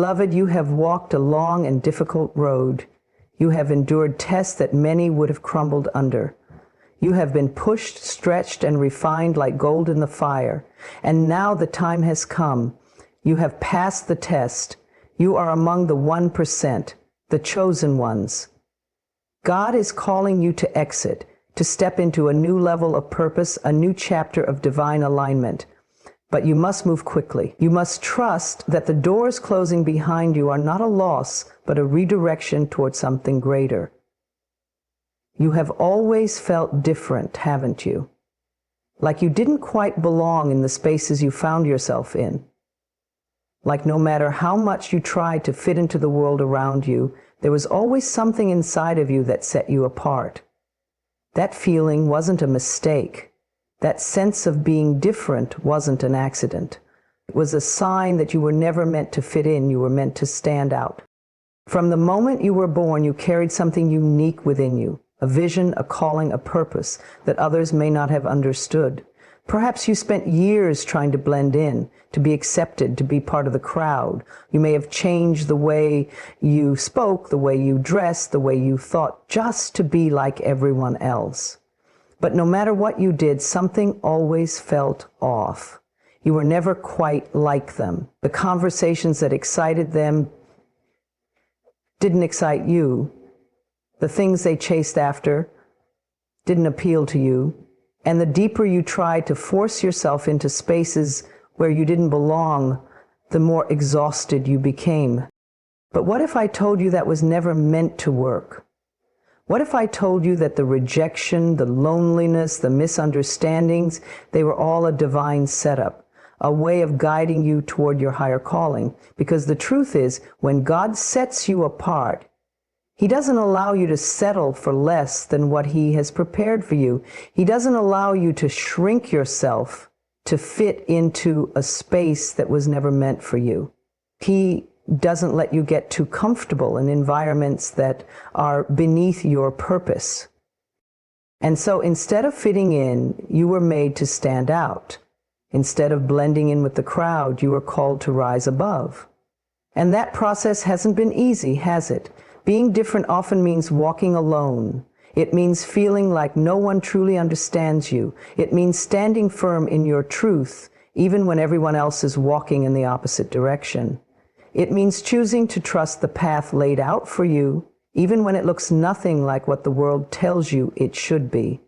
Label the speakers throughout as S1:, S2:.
S1: Beloved, you have walked a long and difficult road. You have endured tests that many would have crumbled under. You have been pushed, stretched, and refined like gold in the fire. And now the time has come. You have passed the test. You are among the 1%, the chosen ones. God is calling you to exit, to step into a new level of purpose, a new chapter of divine alignment. But you must move quickly. You must trust that the doors closing behind you are not a loss, but a redirection toward something greater. You have always felt different, haven't you? Like you didn't quite belong in the spaces you found yourself in. Like no matter how much you tried to fit into the world around you, there was always something inside of you that set you apart. That feeling wasn't a mistake. That sense of being different wasn't an accident. It was a sign that you were never meant to fit in, you were meant to stand out. From the moment you were born, you carried something unique within you, a vision, a calling, a purpose that others may not have understood. Perhaps you spent years trying to blend in, to be accepted, to be part of the crowd. You may have changed the way you spoke, the way you dressed, the way you thought, just to be like everyone else. But no matter what you did, something always felt off. You were never quite like them. The conversations that excited them didn't excite you. The things they chased after didn't appeal to you. And the deeper you tried to force yourself into spaces where you didn't belong, the more exhausted you became. But what if I told you that was never meant to work? What if I told you that the rejection, the loneliness, the misunderstandings, they were all a divine setup, a way of guiding you toward your higher calling? Because the truth is, when God sets you apart, He doesn't allow you to settle for less than what He has prepared for you. He doesn't allow you to shrink yourself to fit into a space that was never meant for you. He doesn't let you get too comfortable in environments that are beneath your purpose. And so instead of fitting in, you were made to stand out. Instead of blending in with the crowd, you were called to rise above. And that process hasn't been easy, has it? Being different often means walking alone. It means feeling like no one truly understands you. It means standing firm in your truth, even when everyone else is walking in the opposite direction. It means choosing to trust the path laid out for you, even when it looks nothing like what the world tells you it should be.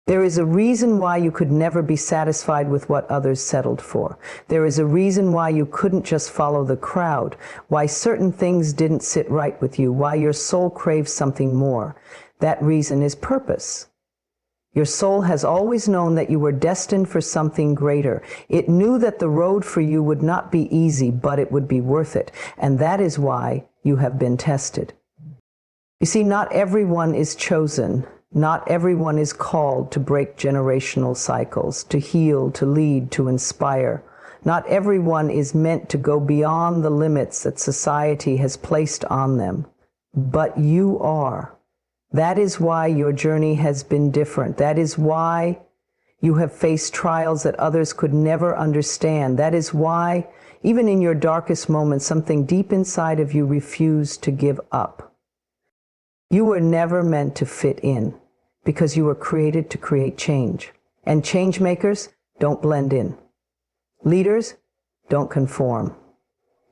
S1: There is a reason why you could never be satisfied with what others settled for. There is a reason why you couldn't just follow the crowd, why certain things didn't sit right with you, why your soul craves something more. That reason is purpose. Your soul has always known that you were destined for something greater. It knew that the road for you would not be easy, but it would be worth it. And that is why you have been tested. You see, not everyone is chosen. Not everyone is called to break generational cycles, to heal, to lead, to inspire. Not everyone is meant to go beyond the limits that society has placed on them. But you are. That is why your journey has been different. That is why you have faced trials that others could never understand. That is why, even in your darkest moments, something deep inside of you refused to give up. You were never meant to fit in, because you were created to create change. And change makers don't blend in. Leaders don't conform.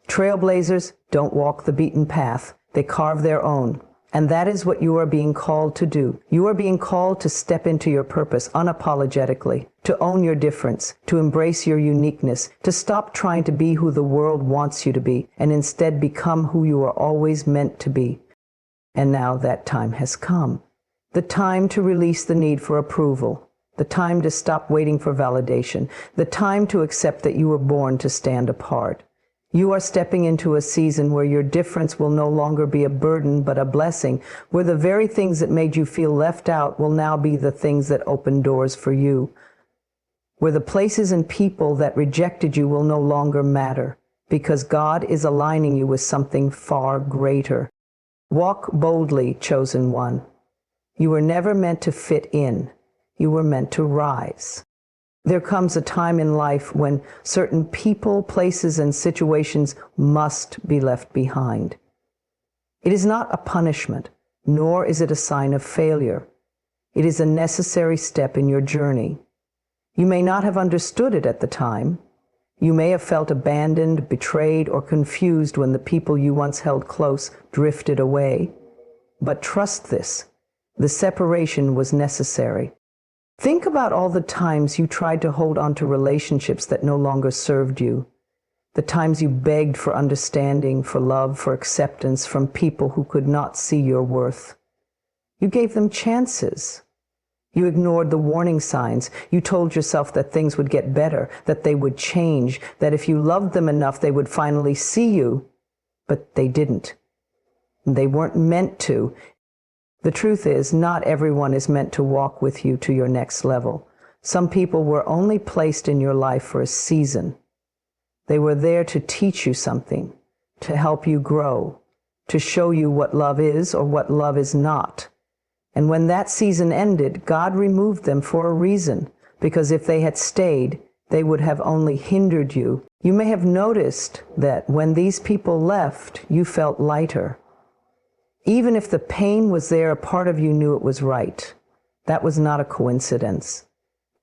S1: Trailblazers don't walk the beaten path. They carve their own. And that is what you are being called to do. You are being called to step into your purpose unapologetically, to own your difference, to embrace your uniqueness, to stop trying to be who the world wants you to be, and instead become who you are always meant to be. And now that time has come. The time to release the need for approval. The time to stop waiting for validation. The time to accept that you were born to stand apart. You are stepping into a season where your difference will no longer be a burden, but a blessing, where the very things that made you feel left out will now be the things that open doors for you, where the places and people that rejected you will no longer matter, because God is aligning you with something far greater. Walk boldly, chosen one. You were never meant to fit in. You were meant to rise. There comes a time in life when certain people, places, and situations must be left behind. It is not a punishment, nor is it a sign of failure. It is a necessary step in your journey. You may not have understood it at the time. You may have felt abandoned, betrayed, or confused when the people you once held close drifted away. But trust this, the separation was necessary. Think about all the times you tried to hold on to relationships that no longer served you. The times you begged for understanding, for love, for acceptance from people who could not see your worth. You gave them chances. You ignored the warning signs. You told yourself that things would get better, that they would change, that if you loved them enough, they would finally see you. But they didn't. They weren't meant to. The truth is, not everyone is meant to walk with you to your next level. Some people were only placed in your life for a season. They were there to teach you something, to help you grow, to show you what love is or what love is not. And when that season ended, God removed them for a reason, because if they had stayed, they would have only hindered you. You may have noticed that when these people left, you felt lighter. Even if the pain was there, a part of you knew it was right. That was not a coincidence.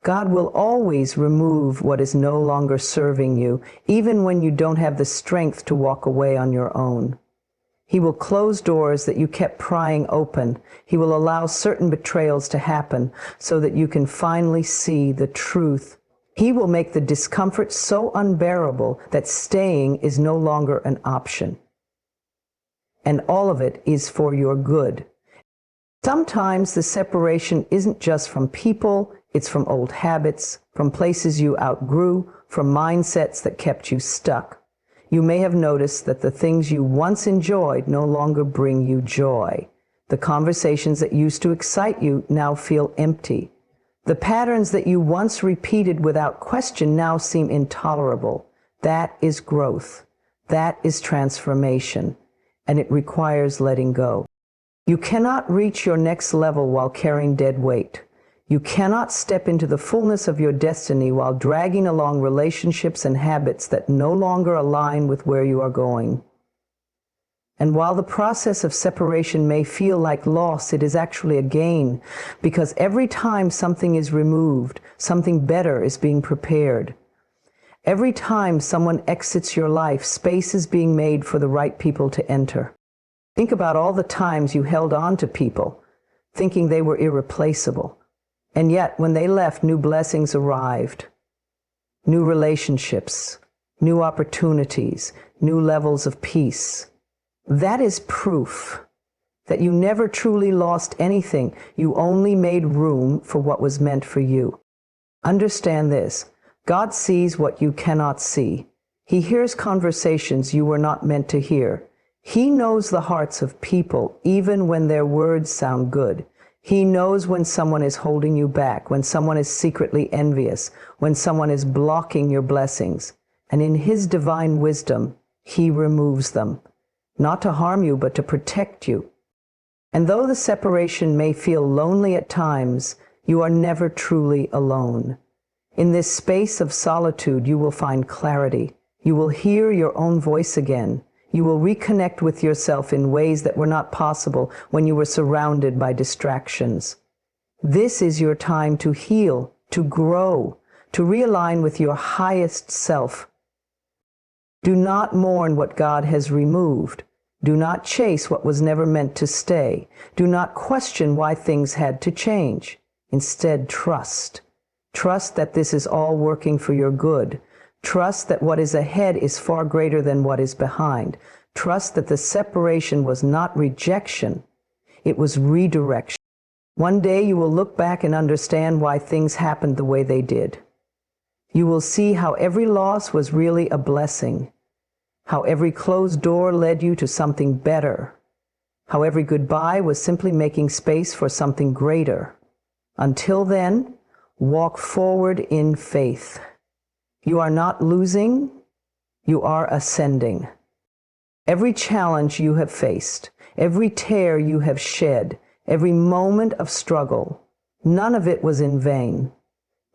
S1: God will always remove what is no longer serving you, even when you don't have the strength to walk away on your own. He will close doors that you kept prying open. He will allow certain betrayals to happen so that you can finally see the truth. He will make the discomfort so unbearable that staying is no longer an option. And all of it is for your good. Sometimes the separation isn't just from people, it's from old habits, from places you outgrew, from mindsets that kept you stuck. You may have noticed that the things you once enjoyed no longer bring you joy. The conversations that used to excite you now feel empty. The patterns that you once repeated without question now seem intolerable. That is growth. That is transformation. And it requires letting go. You cannot reach your next level while carrying dead weight. You cannot step into the fullness of your destiny while dragging along relationships and habits that no longer align with where you are going. And while the process of separation may feel like loss, it is actually a gain, because every time something is removed, something better is being prepared. Every time someone exits your life, space is being made for the right people to enter. Think about all the times you held on to people, thinking they were irreplaceable. And yet, when they left, new blessings arrived. New relationships, new opportunities, new levels of peace. That is proof that you never truly lost anything. You only made room for what was meant for you. Understand this. God sees what you cannot see. He hears conversations you were not meant to hear. He knows the hearts of people, even when their words sound good. He knows when someone is holding you back, when someone is secretly envious, when someone is blocking your blessings. And in His divine wisdom, He removes them, not to harm you, but to protect you. And though the separation may feel lonely at times, you are never truly alone. In this space of solitude, you will find clarity. You will hear your own voice again. You will reconnect with yourself in ways that were not possible when you were surrounded by distractions. This is your time to heal, to grow, to realign with your highest self. Do not mourn what God has removed. Do not chase what was never meant to stay. Do not question why things had to change. Instead, trust. Trust that this is all working for your good. Trust that what is ahead is far greater than what is behind. Trust that the separation was not rejection. It was redirection. One day you will look back and understand why things happened the way they did. You will see how every loss was really a blessing. How every closed door led you to something better. How every goodbye was simply making space for something greater. Until then, walk forward in faith. You are not losing, you are ascending. Every challenge you have faced, every tear you have shed, every moment of struggle, none of it was in vain.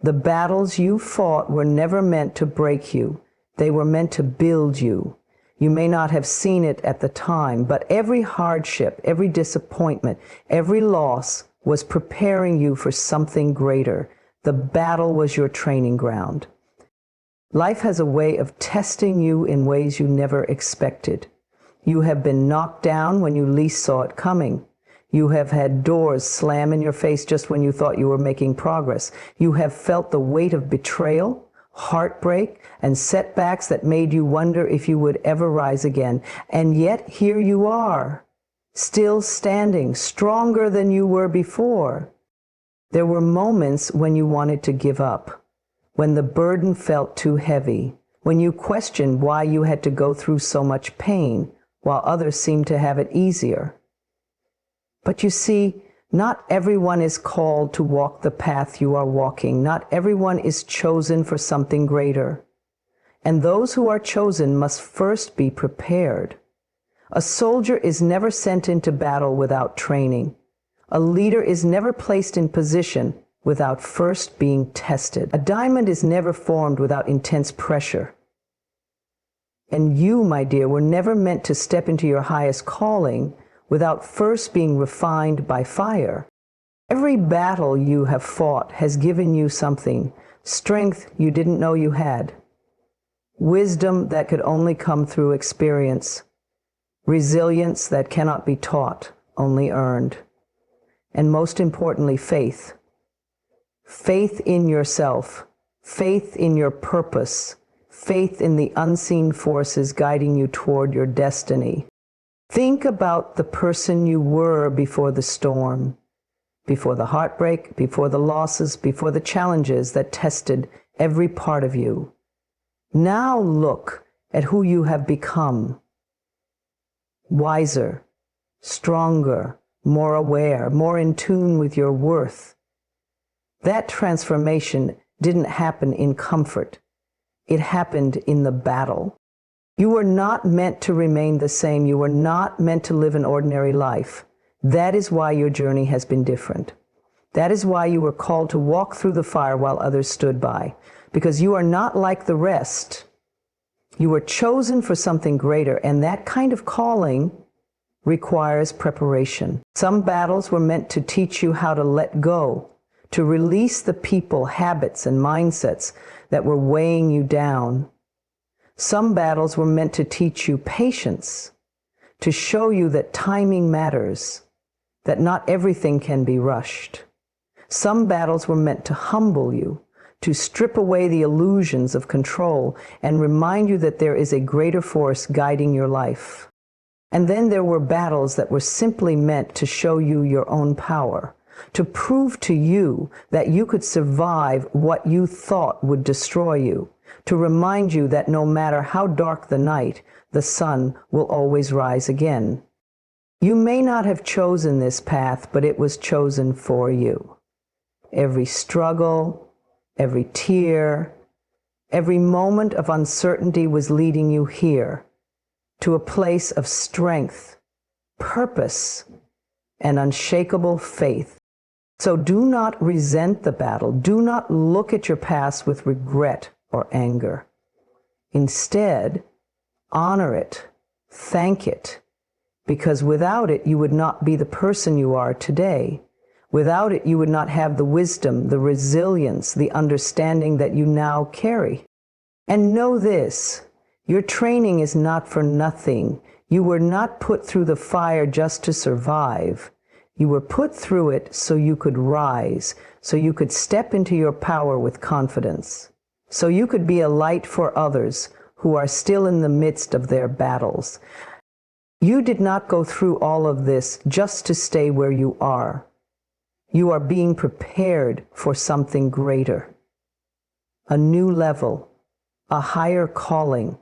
S1: The battles you fought were never meant to break you. They were meant to build you. You may not have seen it at the time, but every hardship, every disappointment, every loss was preparing you for something greater. The battle was your training ground. Life has a way of testing you in ways you never expected. You have been knocked down when you least saw it coming. You have had doors slam in your face just when you thought you were making progress. You have felt the weight of betrayal, heartbreak, and setbacks that made you wonder if you would ever rise again. And yet here you are, still standing, stronger than you were before. There were moments when you wanted to give up, when the burden felt too heavy, when you questioned why you had to go through so much pain while others seemed to have it easier. But you see, not everyone is called to walk the path you are walking. Not everyone is chosen for something greater. And those who are chosen must first be prepared. A soldier is never sent into battle without training. A leader is never placed in position without first being tested. A diamond is never formed without intense pressure. And you, my dear, were never meant to step into your highest calling without first being refined by fire. Every battle you have fought has given you something, strength you didn't know you had, wisdom that could only come through experience, resilience that cannot be taught, only earned, and most importantly, faith. Faith in yourself, faith in your purpose, faith in the unseen forces guiding you toward your destiny. Think about the person you were before the storm, before the heartbreak, before the losses, before the challenges that tested every part of you. Now look at who you have become. Wiser, stronger, more aware, more in tune with your worth. That transformation didn't happen in comfort. It happened in the battle. You were not meant to remain the same. You were not meant to live an ordinary life. That is why your journey has been different. That is why you were called to walk through the fire while others stood by. Because you are not like the rest. You were chosen for something greater, and that kind of calling requires preparation. Some battles were meant to teach you how to let go, to release the people, habits, and mindsets that were weighing you down. Some battles were meant to teach you patience, to show you that timing matters, that not everything can be rushed. Some battles were meant to humble you, to strip away the illusions of control and remind you that there is a greater force guiding your life. And then there were battles that were simply meant to show you your own power, to prove to you that you could survive what you thought would destroy you, to remind you that no matter how dark the night, the sun will always rise again. You may not have chosen this path, but it was chosen for you. Every struggle, every tear, every moment of uncertainty was leading you here, to a place of strength, purpose, and unshakable faith. So do not resent the battle. Do not look at your past with regret or anger. Instead, honor it, thank it, because without it, you would not be the person you are today. Without it, you would not have the wisdom, the resilience, the understanding that you now carry. And know this, your training is not for nothing. You were not put through the fire just to survive. You were put through it so you could rise, so you could step into your power with confidence, so you could be a light for others who are still in the midst of their battles. You did not go through all of this just to stay where you are. You are being prepared for something greater, a new level, a higher calling,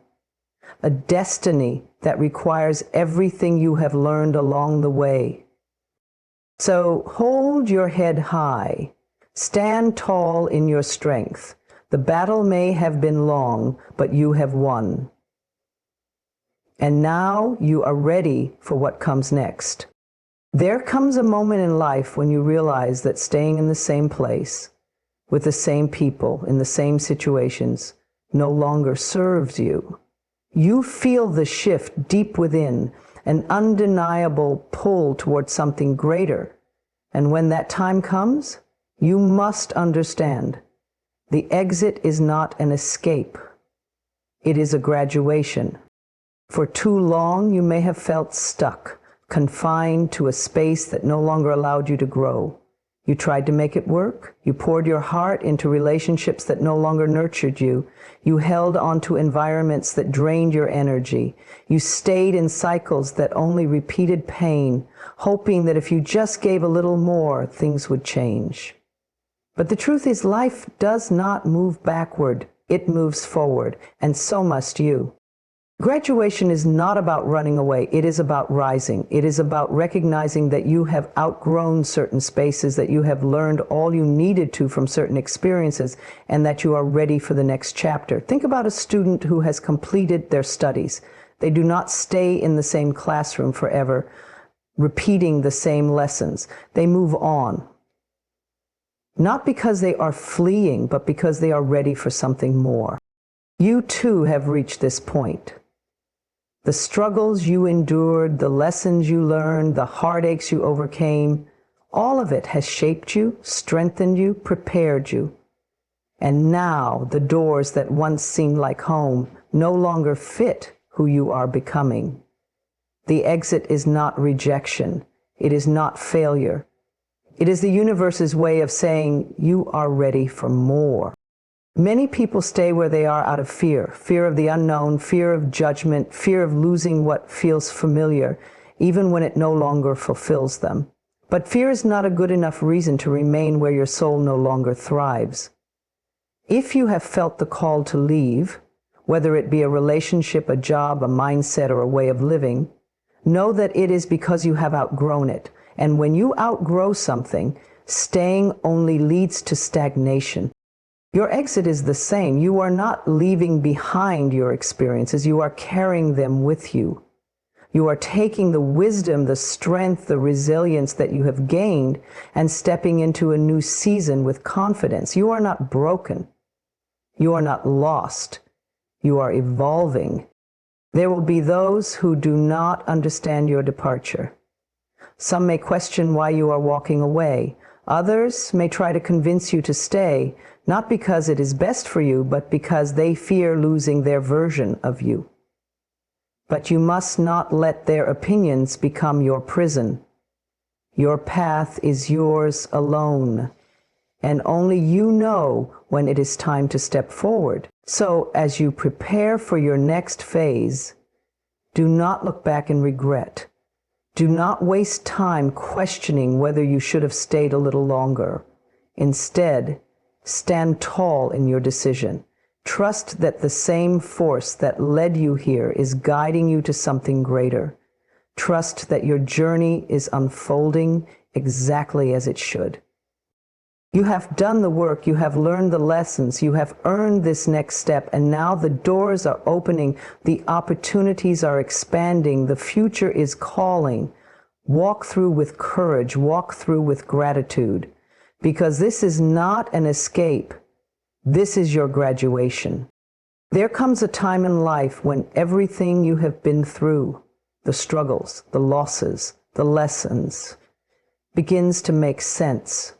S1: a destiny that requires everything you have learned along the way. So hold your head high, stand tall in your strength. The battle may have been long, but you have won. And now you are ready for what comes next. There comes a moment in life when you realize that staying in the same place, with the same people in the same situations no longer serves you. You feel the shift deep within, an undeniable pull towards something greater. And when that time comes, you must understand the exit is not an escape. It is a graduation. For too long, you may have felt stuck, confined to a space that no longer allowed you to grow. You tried to make it work. You poured your heart into relationships that no longer nurtured you. You held onto environments that drained your energy. You stayed in cycles that only repeated pain, hoping that if you just gave a little more, things would change. But the truth is, life does not move backward. It moves forward, and so must you. Graduation is not about running away. It is about rising. It is about recognizing that you have outgrown certain spaces, that you have learned all you needed to from certain experiences, and that you are ready for the next chapter. Think about a student who has completed their studies. They do not stay in the same classroom forever, repeating the same lessons. They move on. Not because they are fleeing, but because they are ready for something more. You too have reached this point. The struggles you endured, the lessons you learned, the heartaches you overcame, all of it has shaped you, strengthened you, prepared you. And now the doors that once seemed like home no longer fit who you are becoming. The exit is not rejection. It is not failure. It is the universe's way of saying you are ready for more. Many people stay where they are out of fear, fear of the unknown, fear of judgment, fear of losing what feels familiar, even when it no longer fulfills them. But fear is not a good enough reason to remain where your soul no longer thrives. If you have felt the call to leave, whether it be a relationship, a job, a mindset, or a way of living, know that it is because you have outgrown it. And when you outgrow something, staying only leads to stagnation. Your exit is the same. You are not leaving behind your experiences. You are carrying them with you. You are taking the wisdom, the strength, the resilience that you have gained and stepping into a new season with confidence. You are not broken. You are not lost. You are evolving. There will be those who do not understand your departure. Some may question why you are walking away. Others may try to convince you to stay, not because it is best for you, but because they fear losing their version of you. But you must not let their opinions become your prison. Your path is yours alone, and only you know when it is time to step forward. So, as you prepare for your next phase, do not look back in regret. Do not waste time questioning whether you should have stayed a little longer. Instead, stand tall in your decision. Trust that the same force that led you here is guiding you to something greater. Trust that your journey is unfolding exactly as it should. You have done the work, you have learned the lessons, you have earned this next step, and now the doors are opening, the opportunities are expanding, the future is calling. Walk through with courage, walk through with gratitude, because this is not an escape. This is your graduation. There comes a time in life when everything you have been through, the struggles, the losses, the lessons, begins to make sense.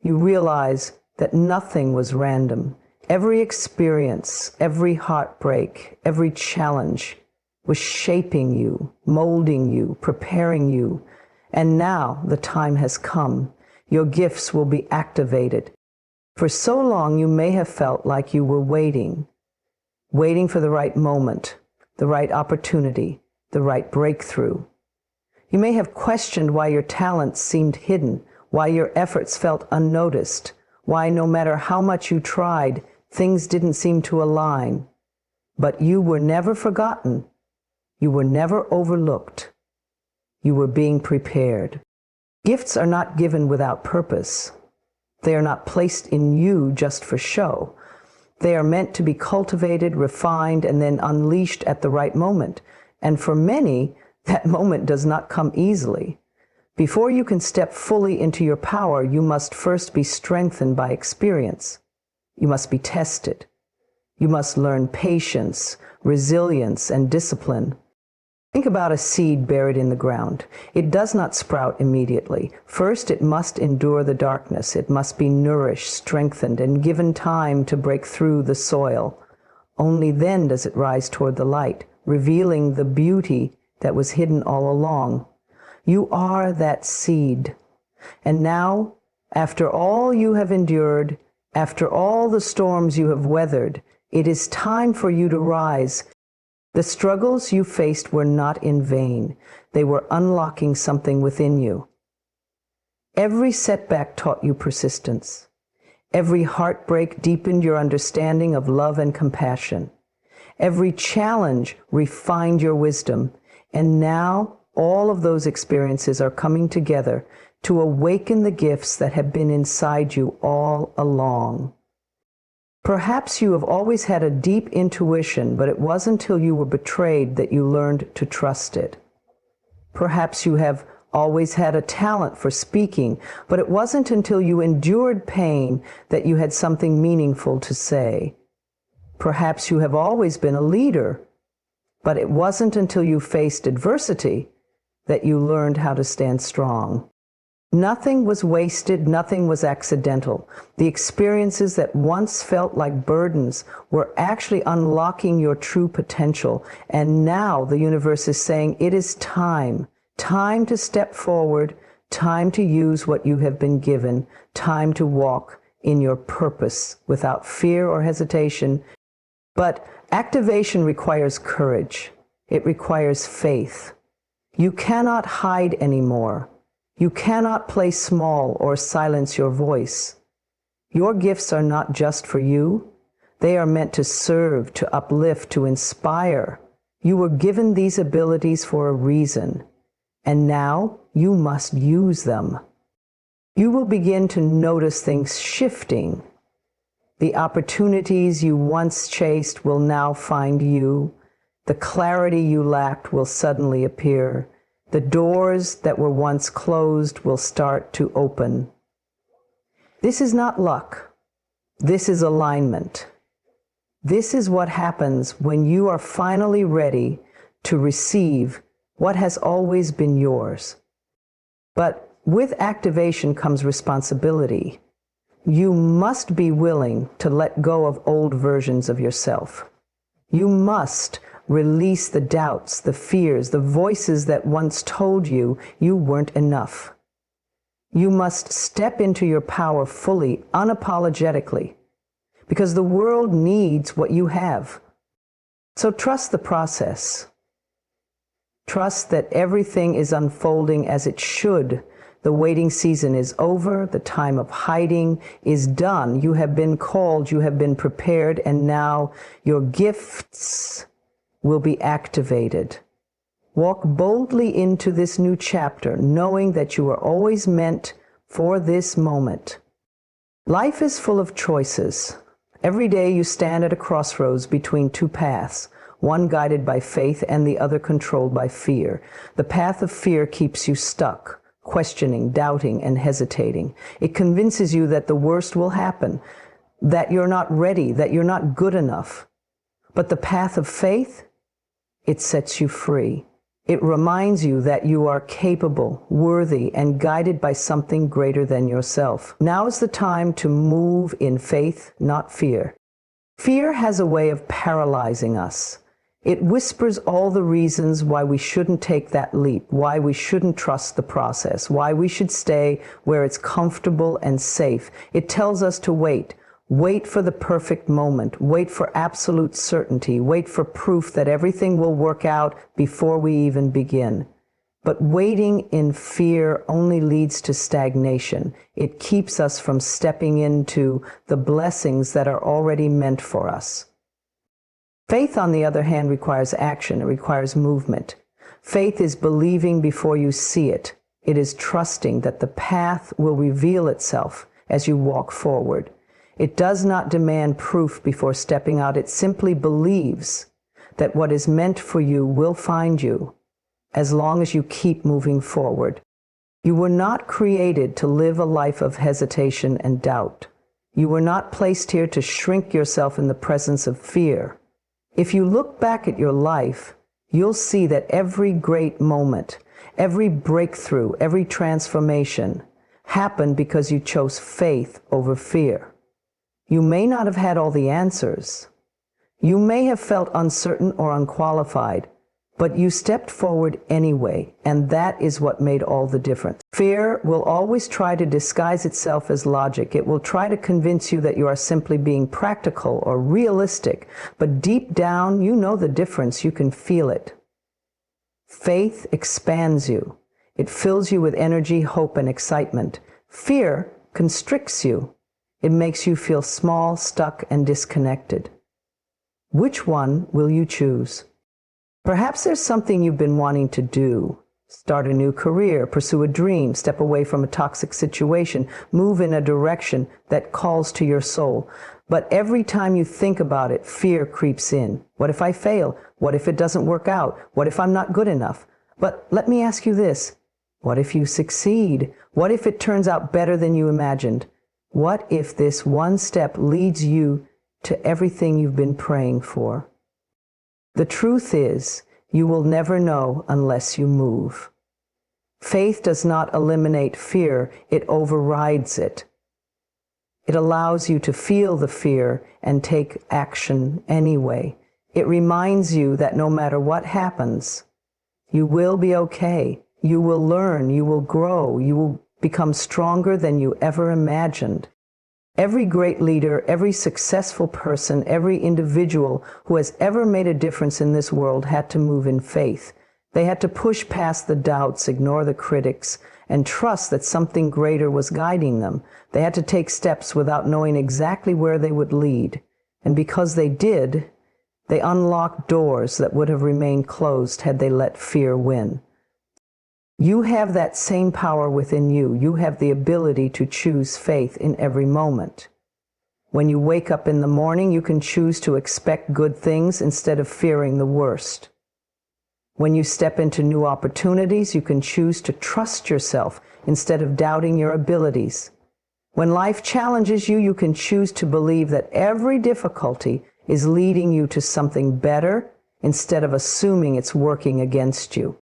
S1: You realize that nothing was random. Every experience, every heartbreak, every challenge was shaping you, molding you, preparing you. And now the time has come. Your gifts will be activated. For so long you may have felt like you were waiting for the right moment, the right opportunity, the right breakthrough. You may have questioned why your talents seemed hidden, why your efforts felt unnoticed, why no matter how much you tried, things didn't seem to align. But you were never forgotten. You were never overlooked. You were being prepared. Gifts are not given without purpose. They are not placed in you just for show. They are meant to be cultivated, refined, and then unleashed at the right moment. And for many, that moment does not come easily. Before you can step fully into your power, you must first be strengthened by experience. You must be tested. You must learn patience, resilience, and discipline. Think about a seed buried in the ground. It does not sprout immediately. First, it must endure the darkness. It must be nourished, strengthened, and given time to break through the soil. Only then does it rise toward the light, revealing the beauty that was hidden all along. You are that seed. And now, after all you have endured, after all the storms you have weathered, it is time for you to rise. The struggles you faced were not in vain. They were unlocking something within you. Every setback taught you persistence. Every heartbreak deepened your understanding of love and compassion. Every challenge refined your wisdom. And now all of those experiences are coming together to awaken the gifts that have been inside you all along. Perhaps you have always had a deep intuition, but it wasn't until you were betrayed that you learned to trust it. Perhaps you have always had a talent for speaking, but it wasn't until you endured pain that you had something meaningful to say. Perhaps you have always been a leader, but it wasn't until you faced adversity that you learned how to stand strong. Nothing was wasted, nothing was accidental. The experiences that once felt like burdens were actually unlocking your true potential. And now the universe is saying it is time to step forward, time to use what you have been given, time to walk in your purpose without fear or hesitation. But activation requires courage. It requires faith. You cannot hide anymore. You cannot play small or silence your voice. Your gifts are not just for you. They are meant to serve, to uplift, to inspire. You were given these abilities for a reason, and now you must use them. You will begin to notice things shifting. The opportunities you once chased will now find you. The clarity you lacked will suddenly appear. The doors that were once closed will start to open. This is not luck. This is alignment. This is what happens when you are finally ready to receive what has always been yours. But with activation comes responsibility. You must be willing to let go of old versions of yourself. You must release the doubts, the fears, the voices that once told you you weren't enough. You must step into your power fully, unapologetically, because the world needs what you have. So trust the process. Trust that everything is unfolding as it should. The waiting season is over. The time of hiding is done. You have been called, you have been prepared, and now your gifts will be activated. Walk boldly into this new chapter, knowing that you are always meant for this moment. Life is full of choices. Every day you stand at a crossroads between two paths, one guided by faith and the other controlled by fear. The path of fear keeps you stuck, questioning, doubting, and hesitating. It convinces you that the worst will happen, that you're not ready, that you're not good enough. But the path of faith, it sets you free. It reminds you that you are capable, worthy, and guided by something greater than yourself. Now is the time to move in faith, not fear. Fear has a way of paralyzing us. It whispers all the reasons why we shouldn't take that leap, why we shouldn't trust the process, why we should stay where it's comfortable and safe. It tells us to wait. Wait for the perfect moment. Wait for absolute certainty. Wait for proof that everything will work out before we even begin. But waiting in fear only leads to stagnation. It keeps us from stepping into the blessings that are already meant for us. Faith, on the other hand, requires action. It requires movement. Faith is believing before you see it. It is trusting that the path will reveal itself as you walk forward. It does not demand proof before stepping out. It simply believes that what is meant for you will find you as long as you keep moving forward. You were not created to live a life of hesitation and doubt. You were not placed here to shrink yourself in the presence of fear. If you look back at your life, you'll see that every great moment, every breakthrough, every transformation happened because you chose faith over fear. You may not have had all the answers. You may have felt uncertain or unqualified, but you stepped forward anyway, and that is what made all the difference. Fear will always try to disguise itself as logic. It will try to convince you that you are simply being practical or realistic, but deep down, you know the difference. You can feel it. Faith expands you. It fills you with energy, hope, and excitement. Fear constricts you. It makes you feel small, stuck, and disconnected. Which one will you choose? Perhaps there's something you've been wanting to do. Start a new career, pursue a dream, step away from a toxic situation, move in a direction that calls to your soul. But every time you think about it, fear creeps in. What if I fail? What if it doesn't work out? What if I'm not good enough? But let me ask you this. What if you succeed? What if it turns out better than you imagined? What if this one step leads you to everything you've been praying for? The truth is, you will never know unless you move. Faith does not eliminate fear, it overrides it. It allows you to feel the fear and take action anyway. It reminds you that no matter what happens, you will be okay. You will learn, you will grow, you will become stronger than you ever imagined. Every great leader, every successful person, every individual who has ever made a difference in this world had to move in faith. They had to push past the doubts, ignore the critics, and trust that something greater was guiding them. They had to take steps without knowing exactly where they would lead. And because they did, they unlocked doors that would have remained closed had they let fear win. You have that same power within you. You have the ability to choose faith in every moment. When you wake up in the morning, you can choose to expect good things instead of fearing the worst. When you step into new opportunities, you can choose to trust yourself instead of doubting your abilities. When life challenges you, you can choose to believe that every difficulty is leading you to something better instead of assuming it's working against you.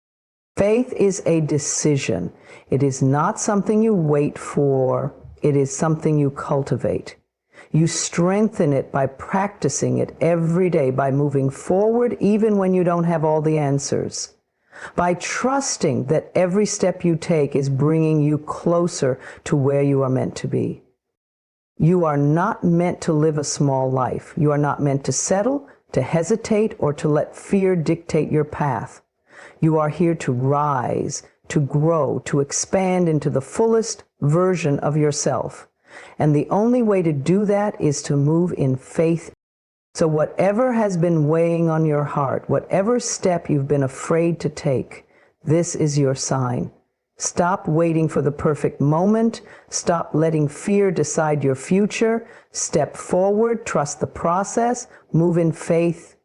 S1: Faith is a decision. It is not something you wait for. It is something you cultivate. You strengthen it by practicing it every day, by moving forward even when you don't have all the answers, by trusting that every step you take is bringing you closer to where you are meant to be. You are not meant to live a small life. You are not meant to settle, to hesitate, or to let fear dictate your path. You are here to rise, to grow, to expand into the fullest version of yourself. And the only way to do that is to move in faith. So whatever has been weighing on your heart, whatever step you've been afraid to take, this is your sign. Stop waiting for the perfect moment. Stop letting fear decide your future. Step forward, trust the process, move in faith,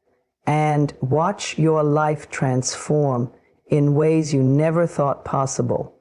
S1: and watch your life transform in ways you never thought possible.